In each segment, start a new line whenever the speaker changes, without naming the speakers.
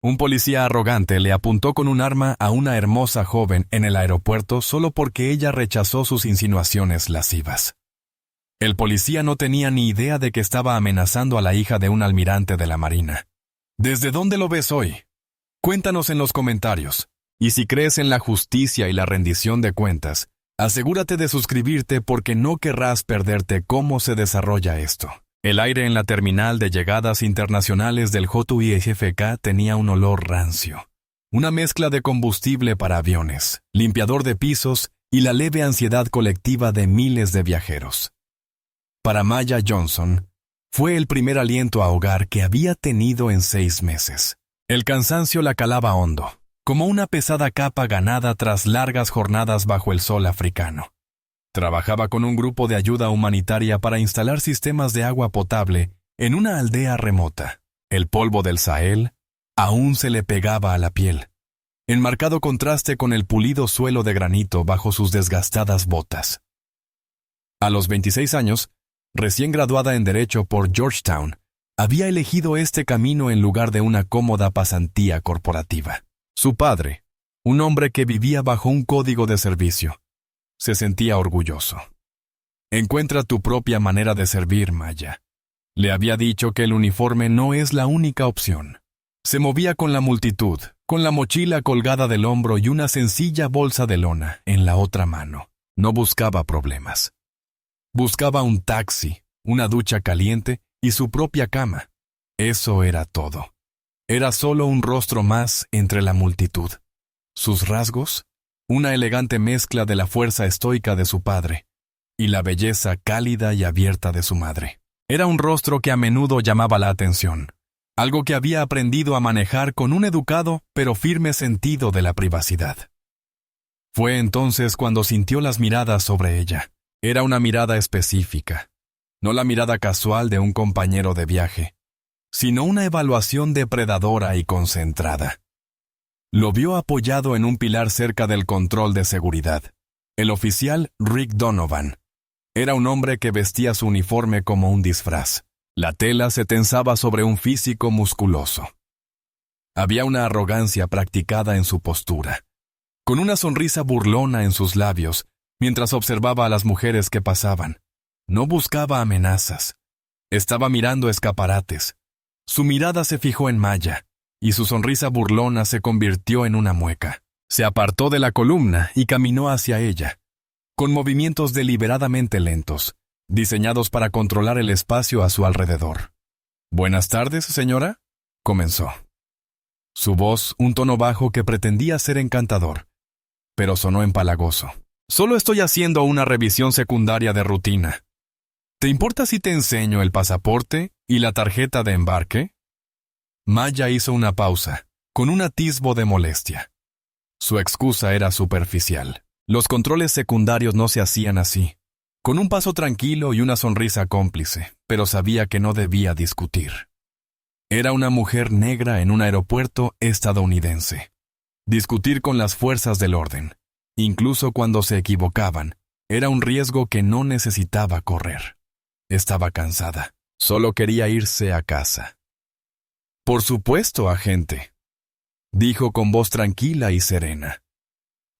Un policía arrogante le apuntó con un arma a una hermosa joven en el aeropuerto solo porque ella rechazó sus insinuaciones lascivas. El policía no tenía ni idea de que estaba amenazando a la hija de un almirante de la Marina. ¿Desde dónde lo ves hoy? Cuéntanos en los comentarios. Y si crees en la justicia y la rendición de cuentas, asegúrate de suscribirte porque no querrás perderte cómo se desarrolla esto. El aire en la terminal de llegadas internacionales del JFK tenía un olor rancio. Una mezcla de combustible para aviones, limpiador de pisos y la leve ansiedad colectiva de miles de viajeros. Para Maya Johnson, fue el primer aliento a hogar que había tenido en 6 meses. El cansancio la calaba hondo, como una pesada capa ganada tras largas jornadas bajo el sol africano. Trabajaba con un grupo de ayuda humanitaria para instalar sistemas de agua potable en una aldea remota. El polvo del Sahel aún se le pegaba a la piel, en marcado contraste con el pulido suelo de granito bajo sus desgastadas botas. A los 26 años, recién graduada en Derecho por Georgetown, había elegido este camino en lugar de una cómoda pasantía corporativa. Su padre, un hombre que vivía bajo un código de servicio, se sentía orgulloso. Encuentra tu propia manera de servir, Maya. Le había dicho que el uniforme no es la única opción. Se movía con la multitud, con la mochila colgada del hombro y una sencilla bolsa de lona en la otra mano. No buscaba problemas. Buscaba un taxi, una ducha caliente y su propia cama. Eso era todo. Era solo un rostro más entre la multitud. Sus rasgos, una elegante mezcla de la fuerza estoica de su padre y la belleza cálida y abierta de su madre. Era un rostro que a menudo llamaba la atención, algo que había aprendido a manejar con un educado pero firme sentido de la privacidad. Fue entonces cuando sintió las miradas sobre ella. Era una mirada específica, no la mirada casual de un compañero de viaje, sino una evaluación depredadora y concentrada. Lo vio apoyado en un pilar cerca del control de seguridad. El oficial Rick Donovan. Era un hombre que vestía su uniforme como un disfraz. La tela se tensaba sobre un físico musculoso. Había una arrogancia practicada en su postura, con una sonrisa burlona en sus labios, mientras observaba a las mujeres que pasaban. No buscaba amenazas. Estaba mirando escaparates. Su mirada se fijó en Maya, y su sonrisa burlona se convirtió en una mueca. Se apartó de la columna y caminó hacia ella, con movimientos deliberadamente lentos, diseñados para controlar el espacio a su alrededor. «Buenas tardes, señora», comenzó. Su voz, un tono bajo que pretendía ser encantador, pero sonó empalagoso. «Solo estoy haciendo una revisión secundaria de rutina. ¿Te importa si te enseño el pasaporte y la tarjeta de embarque?» Maya hizo una pausa, con un atisbo de molestia. Su excusa era superficial. Los controles secundarios no se hacían así, con un paso tranquilo y una sonrisa cómplice, pero sabía que no debía discutir. Era una mujer negra en un aeropuerto estadounidense. Discutir con las fuerzas del orden, incluso cuando se equivocaban, era un riesgo que no necesitaba correr. Estaba cansada. Solo quería irse a casa. «Por supuesto, agente», dijo con voz tranquila y serena.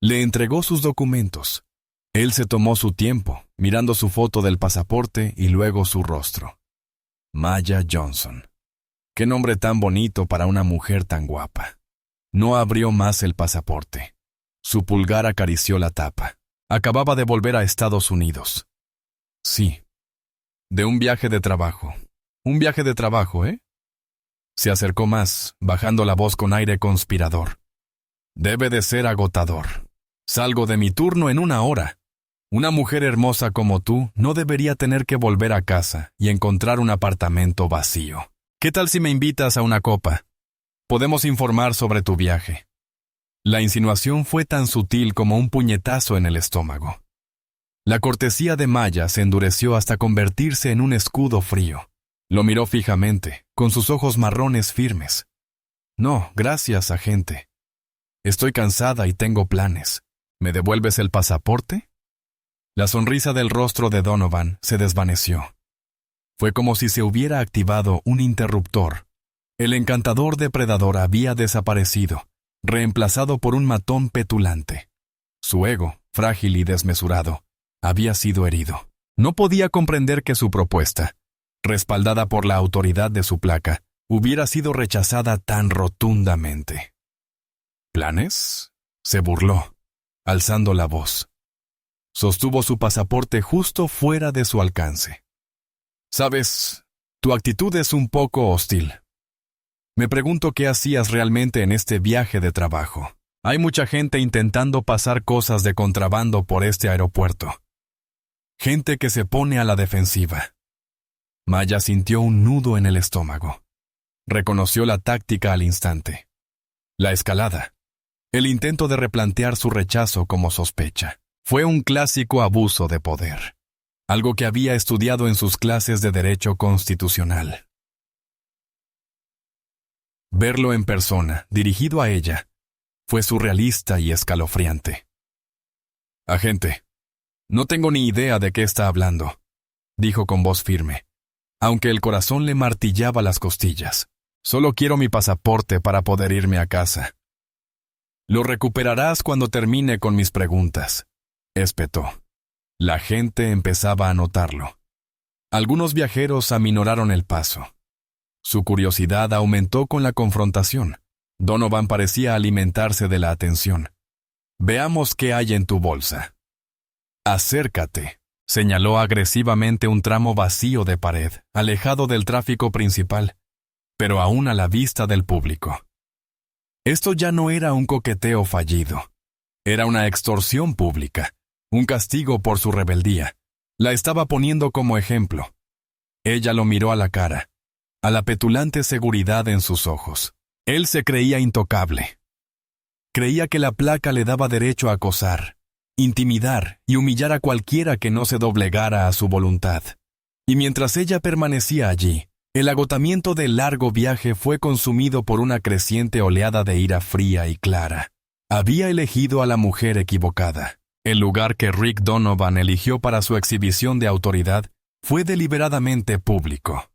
Le entregó sus documentos. Él se tomó su tiempo, mirando su foto del pasaporte y luego su rostro. Maya Johnson. Qué nombre tan bonito para una mujer tan guapa. No abrió más el pasaporte. Su pulgar acarició la tapa. Acababa de volver a Estados Unidos. Sí. De un viaje de trabajo. Un viaje de trabajo, ¿eh? Se acercó más, bajando la voz con aire conspirador. Debe de ser agotador. Salgo de mi turno en 1 hora. Una mujer hermosa como tú no debería tener que volver a casa y encontrar un apartamento vacío. ¿Qué tal si me invitas a una copa? Podemos informar sobre tu viaje. La insinuación fue tan sutil como un puñetazo en el estómago. La cortesía de Maya se endureció hasta convertirse en un escudo frío. Lo miró fijamente, con sus ojos marrones firmes. «No, gracias, agente. Estoy cansada y tengo planes. ¿Me devuelves el pasaporte?» La sonrisa del rostro de Donovan se desvaneció. Fue como si se hubiera activado un interruptor. El encantador depredador había desaparecido, reemplazado por un matón petulante. Su ego, frágil y desmesurado, había sido herido. No podía comprender que su propuesta, respaldada por la autoridad de su placa, hubiera sido rechazada tan rotundamente. ¿Planes? Se burló, alzando la voz. Sostuvo su pasaporte justo fuera de su alcance. «Sabes, tu actitud es un poco hostil. Me pregunto qué hacías realmente en este viaje de trabajo. Hay mucha gente intentando pasar cosas de contrabando por este aeropuerto. Gente que se pone a la defensiva». Maya sintió un nudo en el estómago. Reconoció la táctica al instante. La escalada. El intento de replantear su rechazo como sospecha. Fue un clásico abuso de poder. Algo que había estudiado en sus clases de Derecho Constitucional. Verlo en persona, dirigido a ella, fue surrealista y escalofriante. «Agente, no tengo ni idea de qué está hablando», dijo con voz firme, aunque el corazón le martillaba las costillas. «Solo quiero mi pasaporte para poder irme a casa». «Lo recuperarás cuando termine con mis preguntas», espetó. La gente empezaba a notarlo. Algunos viajeros aminoraron el paso. Su curiosidad aumentó con la confrontación. Donovan parecía alimentarse de la atención. «Veamos qué hay en tu bolsa». «Acércate», señaló agresivamente un tramo vacío de pared, alejado del tráfico principal, pero aún a la vista del público. Esto ya no era un coqueteo fallido. Era una extorsión pública, un castigo por su rebeldía. La estaba poniendo como ejemplo. Ella lo miró a la cara, a la petulante seguridad en sus ojos. Él se creía intocable. Creía que la placa le daba derecho a acosar, intimidar y humillar a cualquiera que no se doblegara a su voluntad. Y mientras ella permanecía allí, el agotamiento del largo viaje fue consumido por una creciente oleada de ira fría y clara. Había elegido a la mujer equivocada. El lugar que Rick Donovan eligió para su exhibición de autoridad fue deliberadamente público.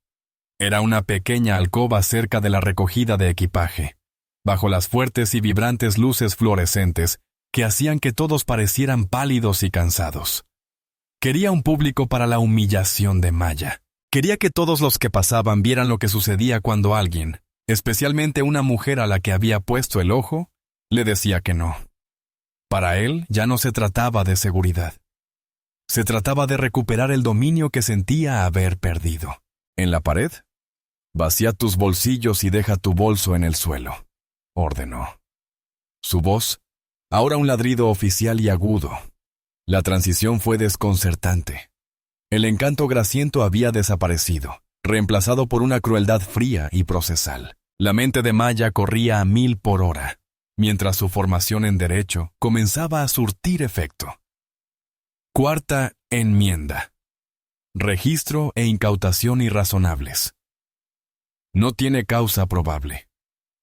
Era una pequeña alcoba cerca de la recogida de equipaje, bajo las fuertes y vibrantes luces fluorescentes que hacían que todos parecieran pálidos y cansados. Quería un público para la humillación de Maya. Quería que todos los que pasaban vieran lo que sucedía cuando alguien, especialmente una mujer a la que había puesto el ojo, le decía que no. Para él ya no se trataba de seguridad. Se trataba de recuperar el dominio que sentía haber perdido. «En la pared, vacía tus bolsillos y deja tu bolso en el suelo», ordenó. Su voz, ahora un ladrido oficial y agudo. La transición fue desconcertante. El encanto grasiento había desaparecido, reemplazado por una crueldad fría y procesal. La mente de Maya corría a 1000 por hora, mientras su formación en derecho comenzaba a surtir efecto. Cuarta enmienda. Registro e incautación irrazonables. No tiene causa probable.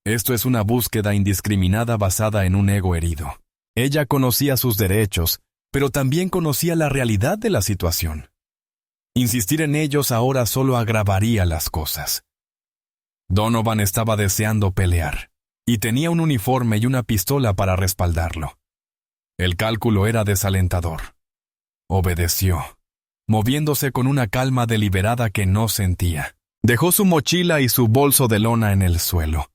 Esto es una búsqueda indiscriminada basada en un ego herido. Ella conocía sus derechos, pero también conocía la realidad de la situación. Insistir en ellos ahora solo agravaría las cosas. Donovan estaba deseando pelear, y tenía un uniforme y una pistola para respaldarlo. El cálculo era desalentador. Obedeció, moviéndose con una calma deliberada que no sentía. Dejó su mochila y su bolso de lona en el suelo.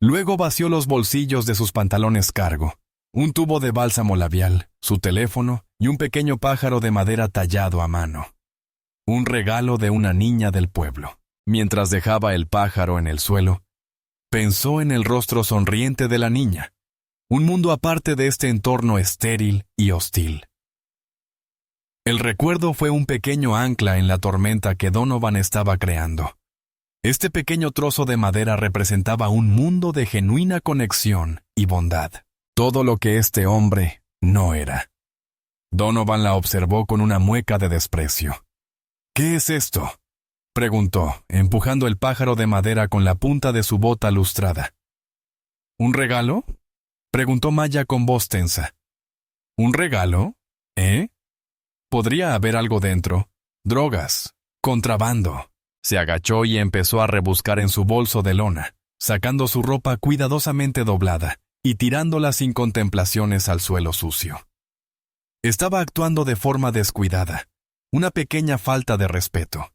Luego vació los bolsillos de sus pantalones cargo, un tubo de bálsamo labial, su teléfono y un pequeño pájaro de madera tallado a mano. Un regalo de una niña del pueblo. Mientras dejaba el pájaro en el suelo, pensó en el rostro sonriente de la niña, un mundo aparte de este entorno estéril y hostil. El recuerdo fue un pequeño ancla en la tormenta que Donovan estaba creando. Este pequeño trozo de madera representaba un mundo de genuina conexión y bondad, todo lo que este hombre no era. Donovan la observó con una mueca de desprecio. «¿Qué es esto?», preguntó, empujando el pájaro de madera con la punta de su bota lustrada. «¿Un regalo?», preguntó Maya con voz tensa. «¿Un regalo? ¿Eh? Podría haber algo dentro. Drogas. Contrabando». Se agachó y empezó a rebuscar en su bolso de lona, sacando su ropa cuidadosamente doblada y tirándola sin contemplaciones al suelo sucio. Estaba actuando de forma descuidada, una pequeña falta de respeto.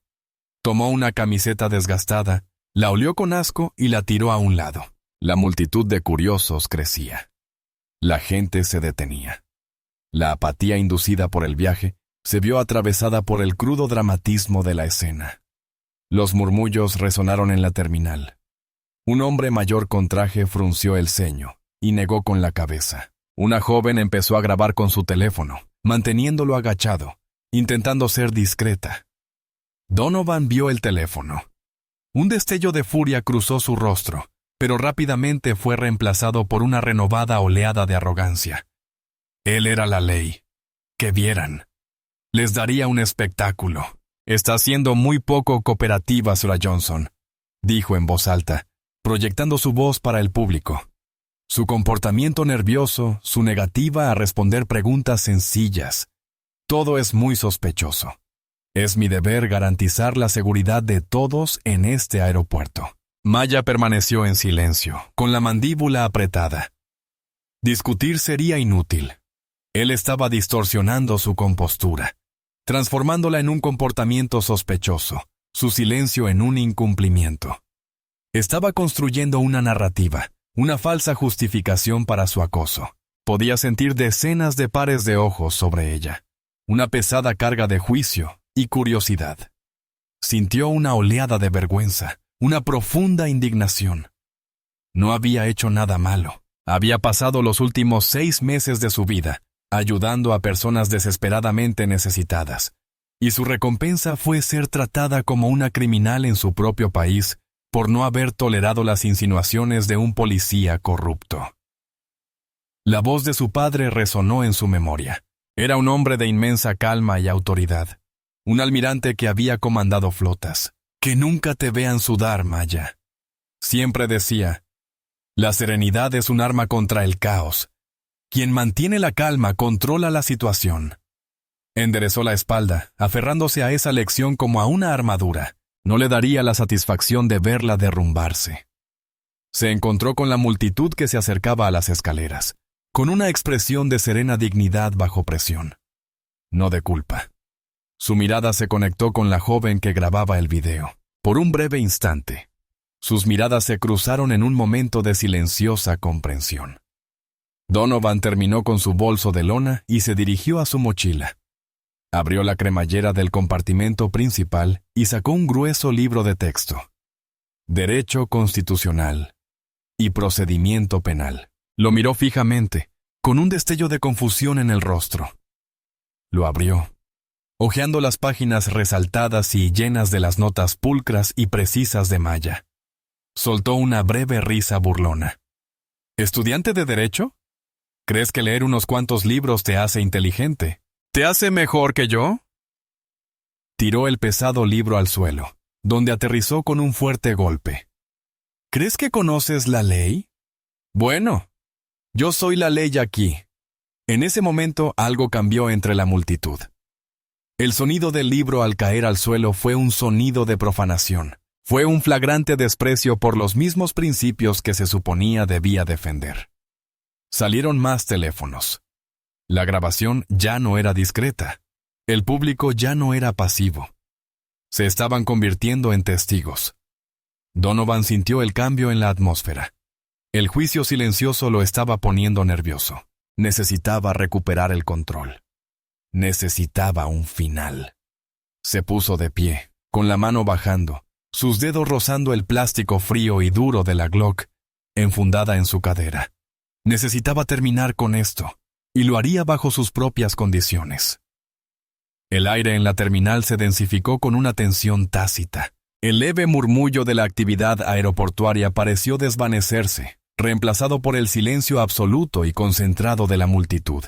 Tomó una camiseta desgastada, la olió con asco y la tiró a un lado. La multitud de curiosos crecía. La gente se detenía. La apatía inducida por el viaje se vio atravesada por el crudo dramatismo de la escena. Los murmullos resonaron en la terminal. Un hombre mayor con traje frunció el ceño y negó con la cabeza. Una joven empezó a grabar con su teléfono, manteniéndolo agachado, intentando ser discreta. Donovan vio el teléfono. Un destello de furia cruzó su rostro, pero rápidamente fue reemplazado por una renovada oleada de arrogancia. Él era la ley. Que vieran. Les daría un espectáculo. Está siendo muy poco cooperativa, Sra. Johnson, dijo en voz alta, proyectando su voz para el público. Su comportamiento nervioso, su negativa a responder preguntas sencillas. Todo es muy sospechoso. Es mi deber garantizar la seguridad de todos en este aeropuerto. Maya permaneció en silencio, con la mandíbula apretada. Discutir sería inútil. Él estaba distorsionando su compostura, transformándola en un comportamiento sospechoso, su silencio en un incumplimiento. Estaba construyendo una narrativa, una falsa justificación para su acoso. Podía sentir decenas de pares de ojos sobre ella, una pesada carga de juicio y curiosidad. Sintió una oleada de vergüenza, una profunda indignación. No había hecho nada malo. Había pasado los últimos 6 meses de su vida ayudando a personas desesperadamente necesitadas, y su recompensa fue ser tratada como una criminal en su propio país por no haber tolerado las insinuaciones de un policía corrupto. La voz de su padre resonó en su memoria. Era un hombre de inmensa calma y autoridad, un almirante que había comandado flotas. Que nunca te vean sudar, Maya. Siempre decía, la serenidad es un arma contra el caos. Quien mantiene la calma controla la situación. Enderezó la espalda, aferrándose a esa lección como a una armadura. No le daría la satisfacción de verla derrumbarse. Se encontró con la multitud que se acercaba a las escaleras, con una expresión de serena dignidad bajo presión. No de culpa. Su mirada se conectó con la joven que grababa el video, por un breve instante. Sus miradas se cruzaron en un momento de silenciosa comprensión. Donovan terminó con su bolso de lona y se dirigió a su mochila. Abrió la cremallera del compartimento principal y sacó un grueso libro de texto. Derecho Constitucional y Procedimiento Penal. Lo miró fijamente, con un destello de confusión en el rostro. Lo abrió, hojeando las páginas resaltadas y llenas de las notas pulcras y precisas de Maya. Soltó una breve risa burlona. ¿Estudiante de Derecho? ¿Crees que leer unos cuantos libros te hace inteligente? ¿Te hace mejor que yo? Tiró el pesado libro al suelo, donde aterrizó con un fuerte golpe. ¿Crees que conoces la ley? Bueno, yo soy la ley aquí. En ese momento algo cambió entre la multitud. El sonido del libro al caer al suelo fue un sonido de profanación. Fue un flagrante desprecio por los mismos principios que se suponía debía defender. Salieron más teléfonos. La grabación ya no era discreta. El público ya no era pasivo. Se estaban convirtiendo en testigos. Donovan sintió el cambio en la atmósfera. El juicio silencioso lo estaba poniendo nervioso. Necesitaba recuperar el control. Necesitaba un final. Se puso de pie, con la mano bajando, sus dedos rozando el plástico frío y duro de la Glock, enfundada en su cadera. Necesitaba terminar con esto, y lo haría bajo sus propias condiciones. El aire en la terminal se densificó con una tensión tácita. El leve murmullo de la actividad aeroportuaria pareció desvanecerse, reemplazado por el silencio absoluto y concentrado de la multitud,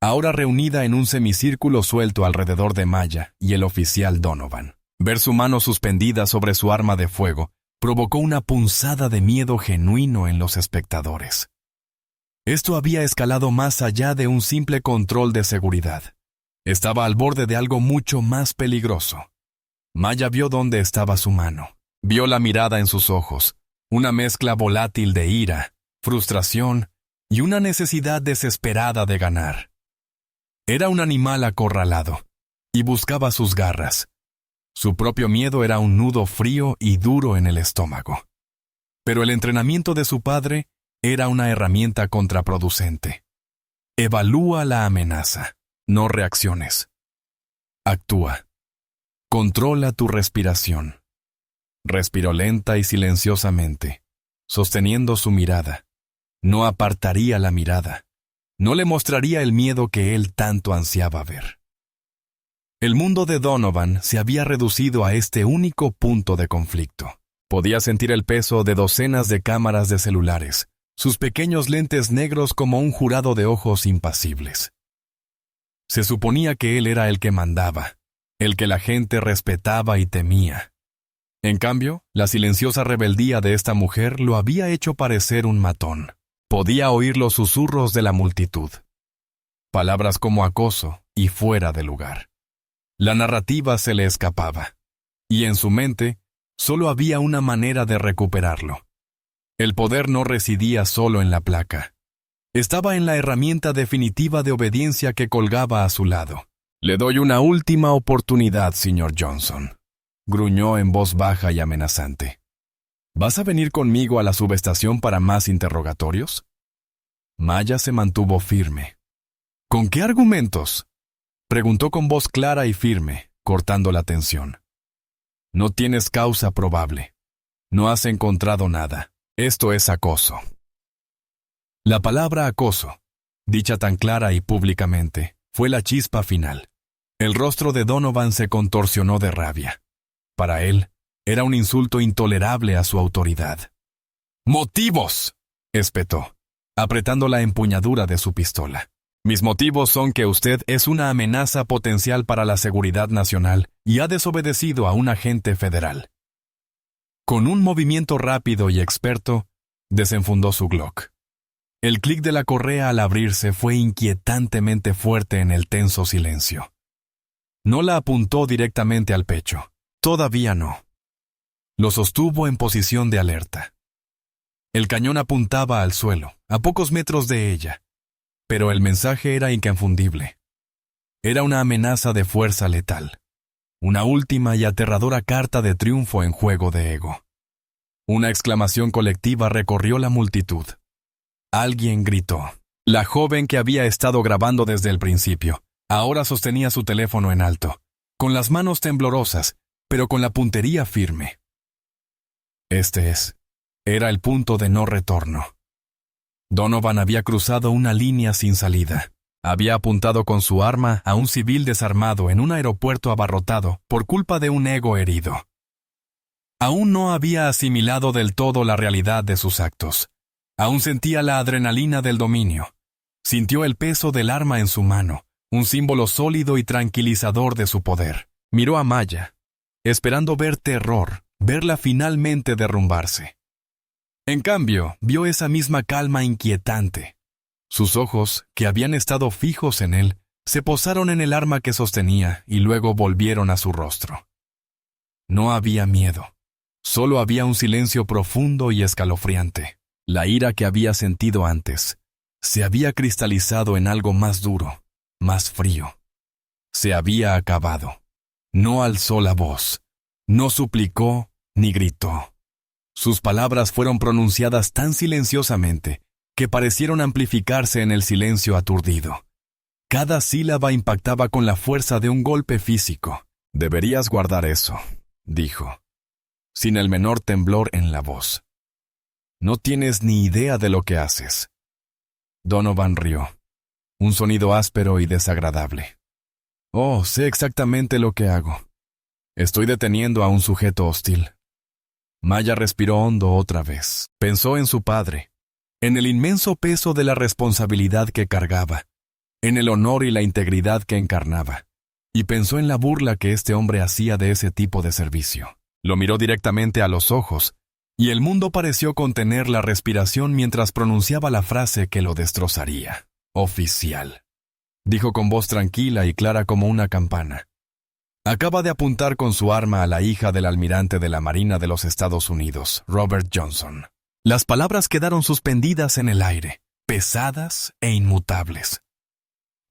ahora reunida en un semicírculo suelto alrededor de Maya y el oficial Donovan. Ver su mano suspendida sobre su arma de fuego provocó una punzada de miedo genuino en los espectadores. Esto había escalado más allá de un simple control de seguridad. Estaba al borde de algo mucho más peligroso. Maya vio dónde estaba su mano. Vio la mirada en sus ojos, una mezcla volátil de ira, frustración y una necesidad desesperada de ganar. Era un animal acorralado, y buscaba sus garras. Su propio miedo era un nudo frío y duro en el estómago. Pero el entrenamiento de su padre era una herramienta contraproducente. Evalúa la amenaza, no reacciones. Actúa. Controla tu respiración. Respiró lenta y silenciosamente, sosteniendo su mirada. No apartaría la mirada. No le mostraría el miedo que él tanto ansiaba ver. El mundo de Donovan se había reducido a este único punto de conflicto. Podía sentir el peso de docenas de cámaras de celulares, sus pequeños lentes negros como un jurado de ojos impasibles. Se suponía que él era el que mandaba, el que la gente respetaba y temía. En cambio, la silenciosa rebeldía de esta mujer lo había hecho parecer un matón. Podía oír los susurros de la multitud. Palabras como acoso y fuera de lugar. La narrativa se le escapaba, y en su mente solo había una manera de recuperarlo. El poder no residía solo en la placa. Estaba en la herramienta definitiva de obediencia que colgaba a su lado. «Le doy una última oportunidad, señor Johnson», gruñó en voz baja y amenazante. «¿Vas a venir conmigo a la subestación para más interrogatorios?» Maya se mantuvo firme. «¿Con qué argumentos?», preguntó con voz clara y firme, cortando la tensión. «No tienes causa probable. No has encontrado nada. Esto es acoso». La palabra acoso, dicha tan clara y públicamente, fue la chispa final. El rostro de Donovan se contorsionó de rabia. Para él, era un insulto intolerable a su autoridad. «¡Motivos!», espetó, apretando la empuñadura de su pistola. «Mis motivos son que usted es una amenaza potencial para la seguridad nacional y ha desobedecido a un agente federal». Con un movimiento rápido y experto, desenfundó su Glock. El clic de la correa al abrirse fue inquietantemente fuerte en el tenso silencio. No la apuntó directamente al pecho. Todavía no. Lo sostuvo en posición de alerta. El cañón apuntaba al suelo, a pocos metros de ella. Pero el mensaje era inconfundible. Era una amenaza de fuerza letal. Una última y aterradora carta de triunfo en juego de ego. Una exclamación colectiva recorrió la multitud. Alguien gritó. La joven que había estado grabando desde el principio, ahora sostenía su teléfono en alto, con las manos temblorosas, pero con la puntería firme. Era el punto de no retorno. Donovan había cruzado una línea sin salida. Había apuntado con su arma a un civil desarmado en un aeropuerto abarrotado por culpa de un ego herido. Aún no había asimilado del todo la realidad de sus actos. Aún sentía la adrenalina del dominio. Sintió el peso del arma en su mano, un símbolo sólido y tranquilizador de su poder. Miró a Maya, esperando ver terror, verla finalmente derrumbarse. En cambio, vio esa misma calma inquietante. Sus ojos, que habían estado fijos en él, se posaron en el arma que sostenía y luego volvieron a su rostro. No había miedo. Solo había un silencio profundo y escalofriante. La ira que había sentido antes se había cristalizado en algo más duro, más frío. Se había acabado. No alzó la voz. No suplicó ni gritó. Sus palabras fueron pronunciadas tan silenciosamente que parecieron amplificarse en el silencio aturdido. Cada sílaba impactaba con la fuerza de un golpe físico. «Deberías guardar eso», dijo, sin el menor temblor en la voz. «No tienes ni idea de lo que haces». Donovan rió. Un sonido áspero y desagradable. «Oh, sé exactamente lo que hago. Estoy deteniendo a un sujeto hostil». Maya respiró hondo otra vez. Pensó en su padre, en el inmenso peso de la responsabilidad que cargaba, en el honor y la integridad que encarnaba, y pensó en la burla que este hombre hacía de ese tipo de servicio. Lo miró directamente a los ojos, y el mundo pareció contener la respiración mientras pronunciaba la frase que lo destrozaría. «Oficial», dijo con voz tranquila y clara como una campana. Acaba de apuntar con su arma a la hija del almirante de la Marina de los Estados Unidos, Robert Johnson. Las palabras quedaron suspendidas en el aire, pesadas e inmutables.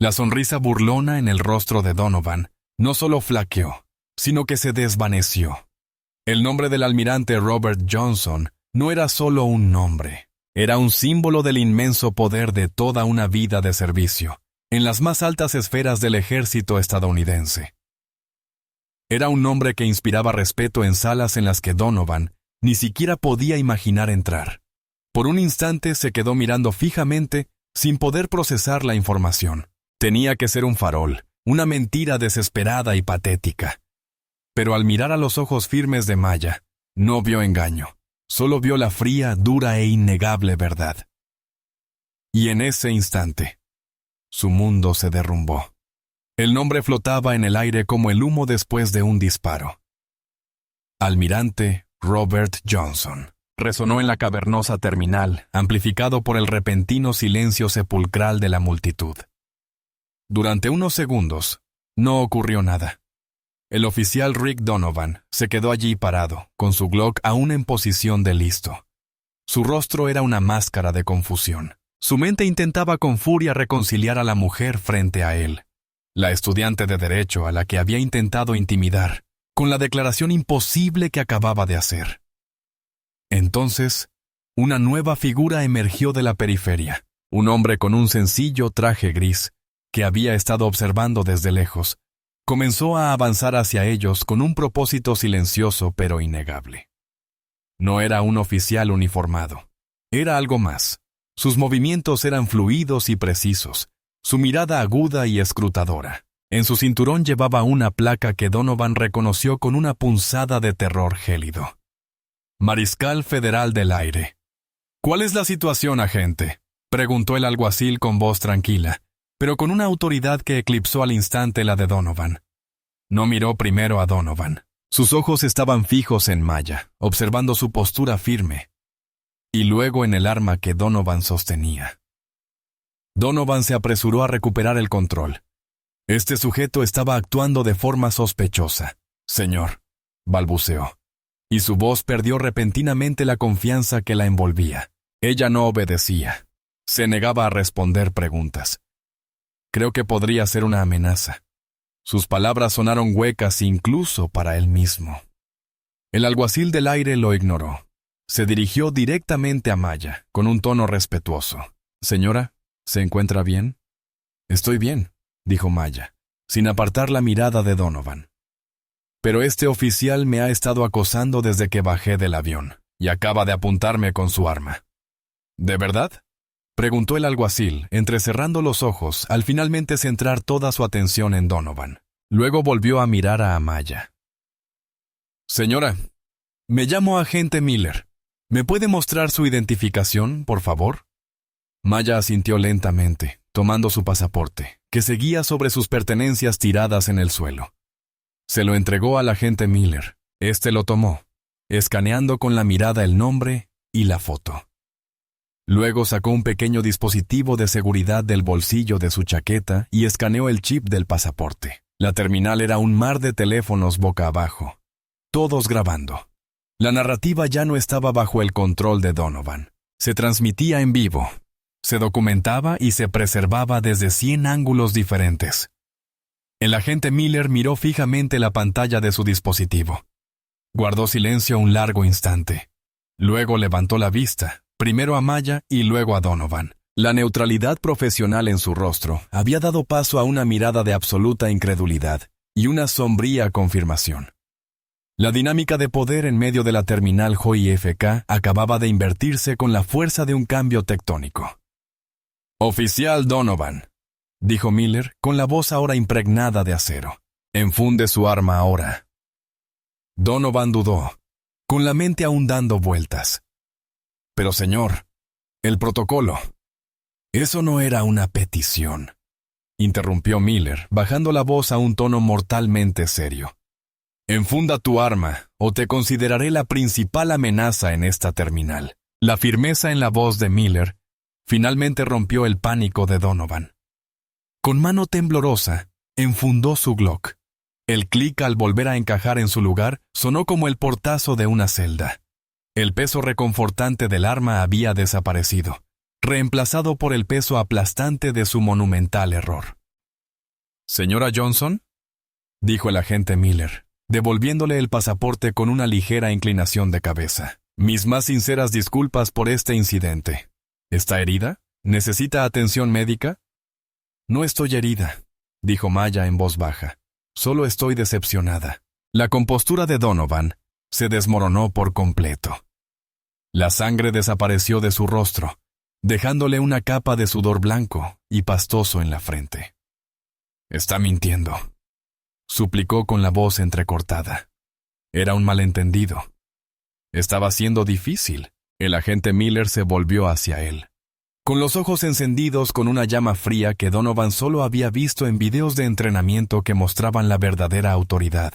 La sonrisa burlona en el rostro de Donovan no solo flaqueó, sino que se desvaneció. El nombre del almirante Robert Johnson no era solo un nombre, era un símbolo del inmenso poder de toda una vida de servicio, en las más altas esferas del ejército estadounidense. Era un nombre que inspiraba respeto en salas en las que Donovan ni siquiera podía imaginar entrar. Por un instante se quedó mirando fijamente, sin poder procesar la información. Tenía que ser un farol, una mentira desesperada y patética. Pero al mirar a los ojos firmes de Maya, no vio engaño, solo vio la fría, dura e innegable verdad. Y en ese instante, su mundo se derrumbó. El nombre flotaba en el aire como el humo después de un disparo. Almirante Robert Johnson. Resonó en la cavernosa terminal, amplificado por el repentino silencio sepulcral de la multitud. Durante unos segundos, no ocurrió nada. El oficial Rick Donovan se quedó allí parado, con su Glock aún en posición de listo. Su rostro era una máscara de confusión. Su mente intentaba con furia reconciliar a la mujer frente a él, la estudiante de Derecho a la que había intentado intimidar, con la declaración imposible que acababa de hacer. Entonces, una nueva figura emergió de la periferia, un hombre con un sencillo traje gris, que había estado observando desde lejos. Comenzó a avanzar hacia ellos con un propósito silencioso pero innegable. No era un oficial uniformado. Era algo más. Sus movimientos eran fluidos y precisos, su mirada aguda y escrutadora. En su cinturón llevaba una placa que Donovan reconoció con una punzada de terror gélido. Mariscal Federal del Aire. «¿Cuál es la situación, agente?», preguntó el alguacil con voz tranquila, pero con una autoridad que eclipsó al instante la de Donovan. No miró primero a Donovan. Sus ojos estaban fijos en Maya, observando su postura firme, y luego en el arma que Donovan sostenía. Donovan se apresuró a recuperar el control. Este sujeto estaba actuando de forma sospechosa. «Señor», balbuceó, y su voz perdió repentinamente la confianza que la envolvía. Ella no obedecía. Se negaba a responder preguntas. Creo que podría ser una amenaza. Sus palabras sonaron huecas incluso para él mismo. El alguacil del aire lo ignoró. Se dirigió directamente a Maya, con un tono respetuoso. «Señora, ¿se encuentra bien?» «Estoy bien», dijo Maya, sin apartar la mirada de Donovan. «Pero este oficial me ha estado acosando desde que bajé del avión, y acaba de apuntarme con su arma». «¿De verdad?», preguntó el alguacil, entrecerrando los ojos, al finalmente centrar toda su atención en Donovan. Luego volvió a mirar a Maya. «Señora, me llamo agente Miller. ¿Me puede mostrar su identificación, por favor?» Maya asintió lentamente, tomando su pasaporte, que seguía sobre sus pertenencias tiradas en el suelo. Se lo entregó al agente Miller. Este lo tomó, escaneando con la mirada el nombre y la foto. Luego sacó un pequeño dispositivo de seguridad del bolsillo de su chaqueta y escaneó el chip del pasaporte. La terminal era un mar de teléfonos boca abajo, todos grabando. La narrativa ya no estaba bajo el control de Donovan. Se transmitía en vivo, se documentaba y se preservaba desde 100 ángulos diferentes. El agente Miller miró fijamente la pantalla de su dispositivo. Guardó silencio un largo instante. Luego levantó la vista, primero a Maya y luego a Donovan. La neutralidad profesional en su rostro había dado paso a una mirada de absoluta incredulidad y una sombría confirmación. La dinámica de poder en medio de la terminal JFK acababa de invertirse con la fuerza de un cambio tectónico. «Oficial Donovan», dijo Miller, con la voz ahora impregnada de acero. «Enfunde su arma ahora». Donovan dudó, con la mente aún dando vueltas. «Pero señor, el protocolo». «Eso no era una petición», interrumpió Miller, bajando la voz a un tono mortalmente serio. «Enfunda tu arma, o te consideraré la principal amenaza en esta terminal». La firmeza en la voz de Miller finalmente rompió el pánico de Donovan. Con mano temblorosa, enfundó su Glock. El clic al volver a encajar en su lugar sonó como el portazo de una celda. El peso reconfortante del arma había desaparecido, reemplazado por el peso aplastante de su monumental error. «Señora Johnson», dijo el agente Miller, devolviéndole el pasaporte con una ligera inclinación de cabeza. «Mis más sinceras disculpas por este incidente. ¿Está herida? ¿Necesita atención médica?» «No estoy herida», dijo Maya en voz baja. «Solo estoy decepcionada». La compostura de Donovan se desmoronó por completo. La sangre desapareció de su rostro, dejándole una capa de sudor blanco y pastoso en la frente. «Está mintiendo», suplicó con la voz entrecortada. Era un malentendido. Estaba siendo difícil. El agente Miller se volvió hacia él, con los ojos encendidos con una llama fría que Donovan solo había visto en videos de entrenamiento que mostraban la verdadera autoridad.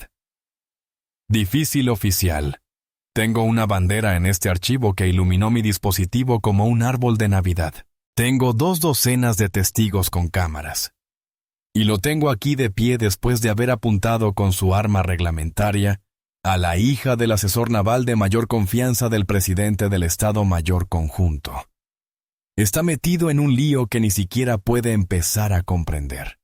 «Difícil oficial. Tengo una bandera en este archivo que iluminó mi dispositivo como un árbol de Navidad. Tengo 2 docenas de testigos con cámaras. Y lo tengo aquí de pie después de haber apuntado con su arma reglamentaria a la hija del asesor naval de mayor confianza del presidente del Estado Mayor Conjunto. Está metido en un lío que ni siquiera puede empezar a comprender.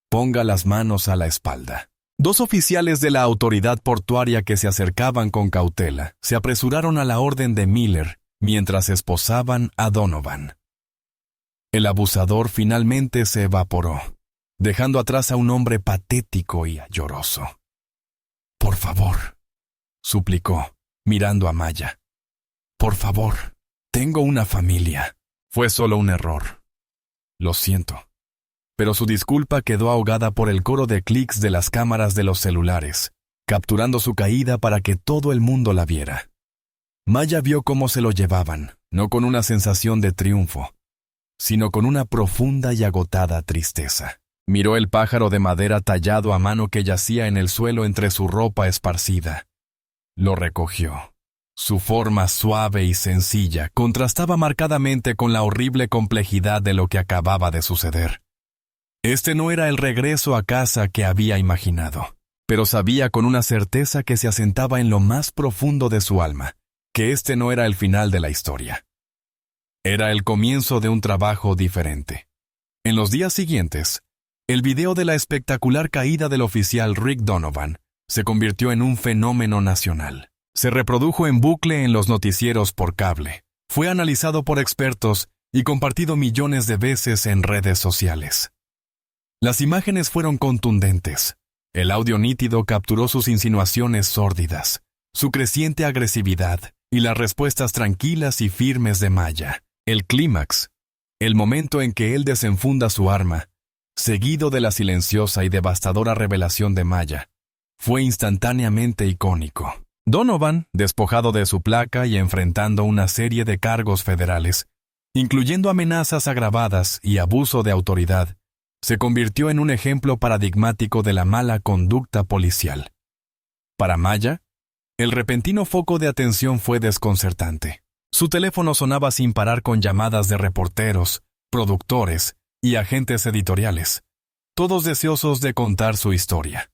Ponga las manos a la espalda». 2 oficiales de la autoridad portuaria que se acercaban con cautela se apresuraron a la orden de Miller mientras esposaban a Donovan. El abusador finalmente se evaporó, dejando atrás a un hombre patético y lloroso. «Por favor», suplicó, mirando a Maya. «Por favor, tengo una familia. Fue solo un error. Lo siento». Pero su disculpa quedó ahogada por el coro de clics de las cámaras de los celulares, capturando su caída para que todo el mundo la viera. Maya vio cómo se lo llevaban, no con una sensación de triunfo, sino con una profunda y agotada tristeza. Miró el pájaro de madera tallado a mano que yacía en el suelo entre su ropa esparcida. Lo recogió. Su forma suave y sencilla contrastaba marcadamente con la horrible complejidad de lo que acababa de suceder. Este no era el regreso a casa que había imaginado, pero sabía con una certeza que se asentaba en lo más profundo de su alma, que este no era el final de la historia. Era el comienzo de un trabajo diferente. En los días siguientes, el video de la espectacular caída del oficial Rick Donovan se convirtió en un fenómeno nacional. Se reprodujo en bucle en los noticieros por cable, fue analizado por expertos y compartido millones de veces en redes sociales. Las imágenes fueron contundentes. El audio nítido capturó sus insinuaciones sórdidas, su creciente agresividad y las respuestas tranquilas y firmes de Maya. El clímax, el momento en que él desenfunda su arma, seguido de la silenciosa y devastadora revelación de Maya, fue instantáneamente icónico. Donovan, despojado de su placa y enfrentando una serie de cargos federales, incluyendo amenazas agravadas y abuso de autoridad, se convirtió en un ejemplo paradigmático de la mala conducta policial. Para Maya, el repentino foco de atención fue desconcertante. Su teléfono sonaba sin parar con llamadas de reporteros, productores y agentes editoriales, todos deseosos de contar su historia.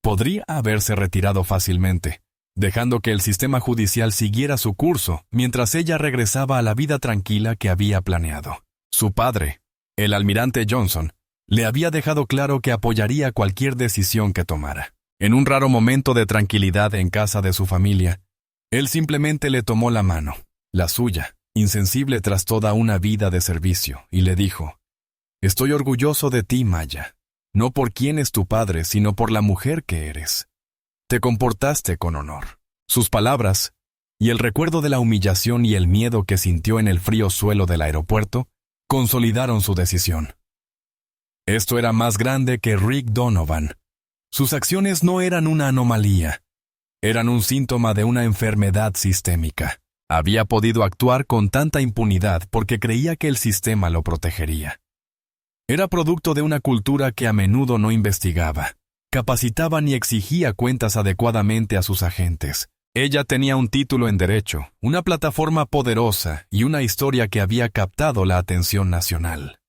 Podría haberse retirado fácilmente, dejando que el sistema judicial siguiera su curso mientras ella regresaba a la vida tranquila que había planeado. Su padre, el almirante Johnson, le había dejado claro que apoyaría cualquier decisión que tomara. En un raro momento de tranquilidad en casa de su familia, él simplemente le tomó la mano, la suya, insensible tras toda una vida de servicio, y le dijo: «Estoy orgulloso de ti, Maya, no por quién es tu padre, sino por la mujer que eres. Te comportaste con honor». Sus palabras, y el recuerdo de la humillación y el miedo que sintió en el frío suelo del aeropuerto, consolidaron su decisión. Esto era más grande que Rick Donovan. Sus acciones no eran una anomalía. Eran un síntoma de una enfermedad sistémica. Había podido actuar con tanta impunidad porque creía que el sistema lo protegería. Era producto de una cultura que a menudo no investigaba, capacitaba ni exigía cuentas adecuadamente a sus agentes. Ella tenía un título en derecho, una plataforma poderosa y una historia que había captado la atención nacional.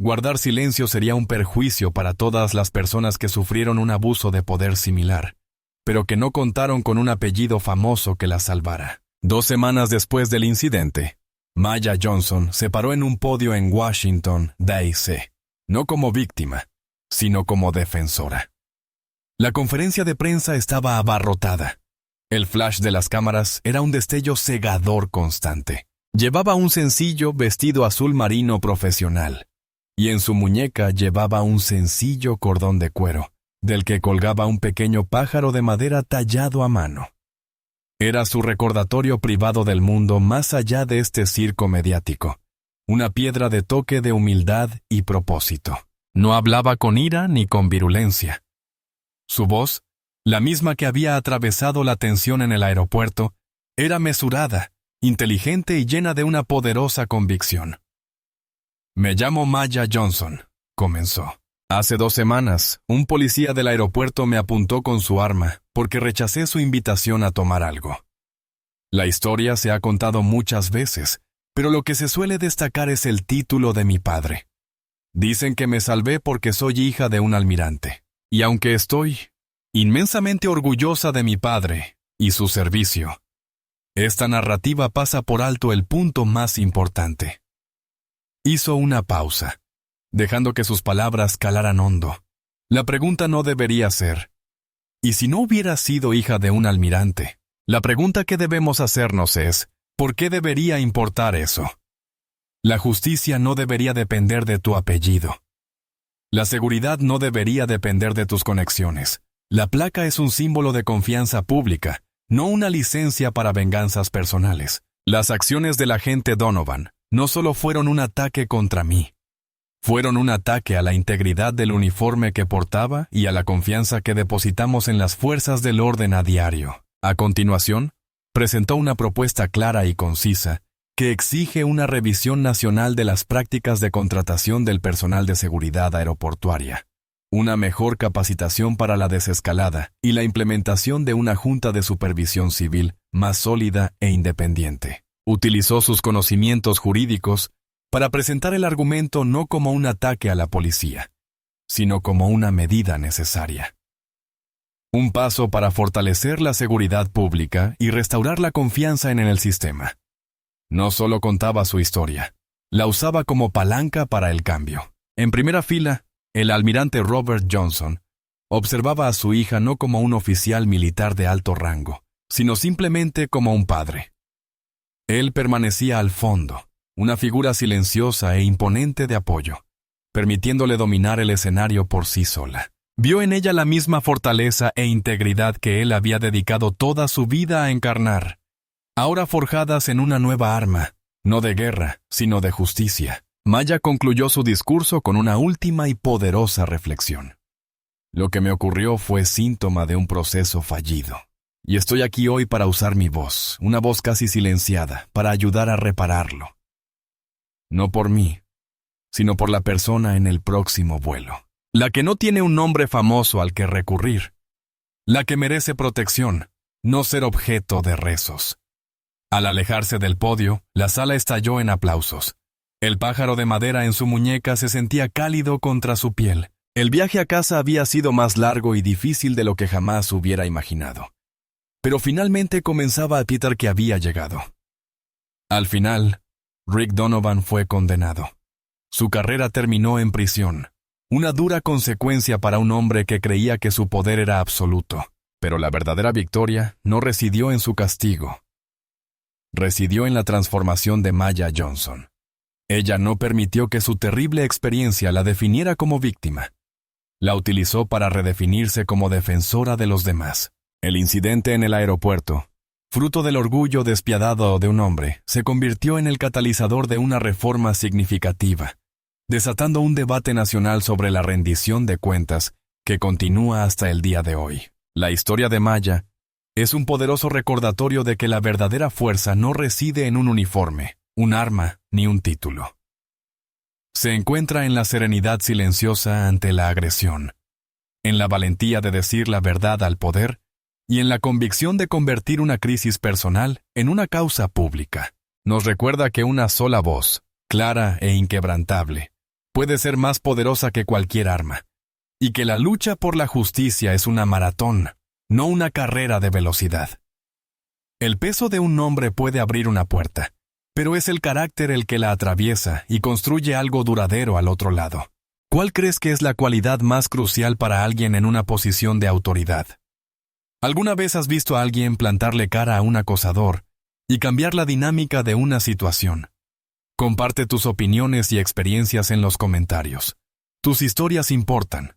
Guardar silencio sería un perjuicio para todas las personas que sufrieron un abuso de poder similar, pero que no contaron con un apellido famoso que las salvara. 2 semanas después del incidente, Maya Johnson se paró en un podio en Washington, D.C., no como víctima, sino como defensora. La conferencia de prensa estaba abarrotada. El flash de las cámaras era un destello cegador constante. Llevaba un sencillo vestido azul marino profesional, y en su muñeca llevaba un sencillo cordón de cuero, del que colgaba un pequeño pájaro de madera tallado a mano. Era su recordatorio privado del mundo más allá de este circo mediático, una piedra de toque de humildad y propósito. No hablaba con ira ni con virulencia. Su voz, la misma que había atravesado la tensión en el aeropuerto, era mesurada, inteligente y llena de una poderosa convicción. «Me llamo Maya Johnson», comenzó. «Hace 2 semanas, un policía del aeropuerto me apuntó con su arma porque rechacé su invitación a tomar algo. La historia se ha contado muchas veces, pero lo que se suele destacar es el título de mi padre. Dicen que me salvé porque soy hija de un almirante. Y aunque estoy inmensamente orgullosa de mi padre y su servicio, esta narrativa pasa por alto el punto más importante». Hizo una pausa, dejando que sus palabras calaran hondo. La pregunta no debería ser, ¿y si no hubiera sido hija de un almirante? La pregunta que debemos hacernos es, ¿por qué debería importar eso? La justicia no debería depender de tu apellido. La seguridad no debería depender de tus conexiones. La placa es un símbolo de confianza pública, no una licencia para venganzas personales. Las acciones del agente Donovan no solo fueron un ataque contra mí, fueron un ataque a la integridad del uniforme que portaba y a la confianza que depositamos en las fuerzas del orden a diario. A continuación, presentó una propuesta clara y concisa que exige una revisión nacional de las prácticas de contratación del personal de seguridad aeroportuaria, una mejor capacitación para la desescalada y la implementación de una junta de supervisión civil más sólida e independiente. Utilizó sus conocimientos jurídicos para presentar el argumento no como un ataque a la policía, sino como una medida necesaria. Un paso para fortalecer la seguridad pública y restaurar la confianza en el sistema. No solo contaba su historia, la usaba como palanca para el cambio. En primera fila, el almirante Robert Johnson observaba a su hija no como un oficial militar de alto rango, sino simplemente como un padre. Él permanecía al fondo, una figura silenciosa e imponente de apoyo, permitiéndole dominar el escenario por sí sola. Vio en ella la misma fortaleza e integridad que él había dedicado toda su vida a encarnar, ahora forjadas en una nueva arma, no de guerra, sino de justicia. Maya concluyó su discurso con una última y poderosa reflexión. Lo que me ocurrió fue síntoma de un proceso fallido. Y estoy aquí hoy para usar mi voz, una voz casi silenciada, para ayudar a repararlo. No por mí, sino por la persona en el próximo vuelo. La que no tiene un nombre famoso al que recurrir. La que merece protección, no ser objeto de rezos. Al alejarse del podio, la sala estalló en aplausos. El pájaro de madera en su muñeca se sentía cálido contra su piel. El viaje a casa había sido más largo y difícil de lo que jamás hubiera imaginado. Pero finalmente comenzaba a Peter que había llegado. Al final, Rick Donovan fue condenado. Su carrera terminó en prisión, una dura consecuencia para un hombre que creía que su poder era absoluto. Pero la verdadera victoria no residió en su castigo. Residió en la transformación de Maya Johnson. Ella no permitió que su terrible experiencia la definiera como víctima. La utilizó para redefinirse como defensora de los demás. El incidente en el aeropuerto, fruto del orgullo despiadado de un hombre, se convirtió en el catalizador de una reforma significativa, desatando un debate nacional sobre la rendición de cuentas que continúa hasta el día de hoy. La historia de Maya es un poderoso recordatorio de que la verdadera fuerza no reside en un uniforme, un arma ni un título. Se encuentra en la serenidad silenciosa ante la agresión, en la valentía de decir la verdad al poder y en la convicción de convertir una crisis personal en una causa pública. Nos recuerda que una sola voz, clara e inquebrantable, puede ser más poderosa que cualquier arma, y que la lucha por la justicia es una maratón, no una carrera de velocidad. El peso de un nombre puede abrir una puerta, pero es el carácter el que la atraviesa y construye algo duradero al otro lado. ¿Cuál crees que es la cualidad más crucial para alguien en una posición de autoridad? ¿Alguna vez has visto a alguien plantarle cara a un acosador y cambiar la dinámica de una situación? Comparte tus opiniones y experiencias en los comentarios. Tus historias importan.